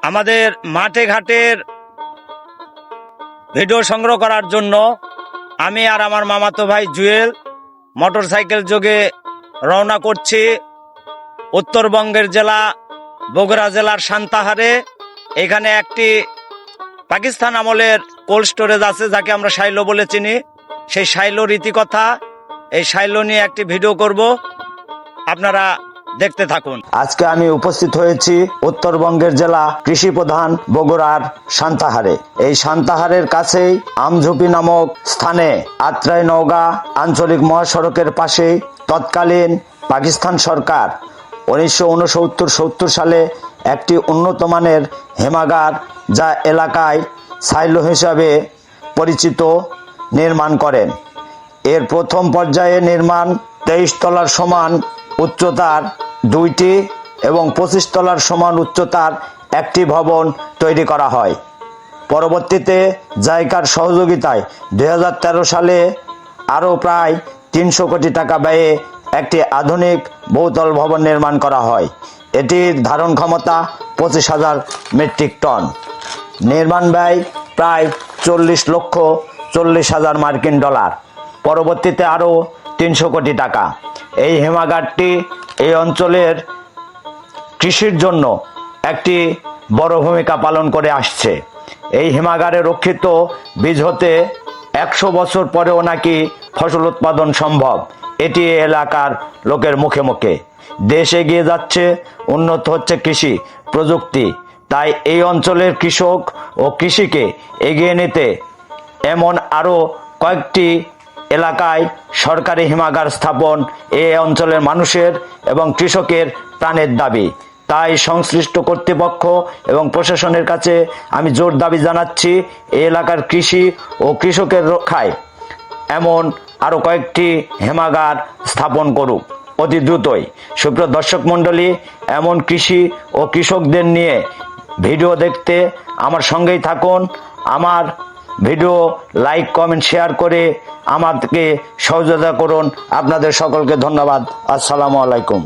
আমাদের মাঠে ঘাটের ভিডিও সংগ্রহ করার জন্য আমি আর আমার মামাতো ভাই জুয়েল মোটরসাইকেল যোগে রওনা করছি উত্তরবঙ্গের জেলা বগুড়া জেলার সান্তাহারে। এখানে একটি পাকিস্তান আমলের কোল্ড স্টোরেজ আছে, যাকে আমরা শাইলো বলে চিনি। সেই শাইলো রীতিকথা, এই শাইলো নিয়ে একটি ভিডিও করব, আপনারা দেখতে থাকুন। আজকে আমি উপস্থিত হয়েছি উত্তরবঙ্গের জেলা কৃষি প্রধান বগুড়ার সান্তাহারে। এই সান্তাহারের কাছেই আমঝুপি নামক স্থানে আত্রাই নওগাঁ আঞ্চলিক মহাসড়কের পাশে তৎকালীন পাকিস্তান সরকার 1969-70 সালে একটি উন্নত মানের হিমাগার, যা এলাকায় সাইলো হিসাবে পরিচিত, নির্মাণ করেন। এর প্রথম পর্যায়ে নির্মাণ 23 তলার সমান উচ্চতার দুইটি এবং 25 তলার সমান উচ্চতার একটি ভবন তৈরি করা হয়। পরবর্তীতে জাইকার সহযোগিতায় 2013 সালে আরও প্রায় 300 কোটি টাকা ব্যয়ে একটি আধুনিক বহুতল ভবন নির্মাণ করা হয়। এটির ধারণ ক্ষমতা 25,000 মেট্রিক টন। নির্মাণ ব্যয় প্রায় 40,40,000 মার্কিন ডলার। পরবর্তীতে আরও 300 কোটি টাকা। এই হিমাগারটি এই অঞ্চলের কৃষির জন্য একটি বড় ভূমিকা পালন করে আসছে। এই হিমাগারে রক্ষিত বীজ হতে 100 বছর পরেও নাকি ফসল উৎপাদন সম্ভব, এটি এলাকার লোকের মুখে মুখে। দেশ এগিয়ে যাচ্ছে, উন্নত হচ্ছে কৃষি প্রযুক্তি, তাই এই অঞ্চলের কৃষক ও কৃষিকে এগিয়ে নিতে এমন আরও কয়েকটি এলাকায় সরকারি হিমাগার স্থাপন এই অঞ্চলের মানুষের এবং কৃষকের প্রাণের দাবি। তাই সংশ্লিষ্ট কর্তৃপক্ষ এবং প্রশাসনের কাছে আমি জোর দাবি জানাচ্ছি, এই এলাকার কৃষি ও কৃষকের রক্ষায় এমন আরও কয়েকটি হিমাগার স্থাপন করুক অতি দ্রুতই। সুপ্রিয় দর্শক মণ্ডলী, এমন কৃষি ও কৃষকদের নিয়ে ভিডিও দেখতে আমার সঙ্গেই থাকুন। আমার ভিডিও লাইক, কমেন্ট, শেয়ার করে আমাকে সহযোগিতা করুন। আপনাদের সকলকে ধন্যবাদ। আসসালামু আলাইকুম।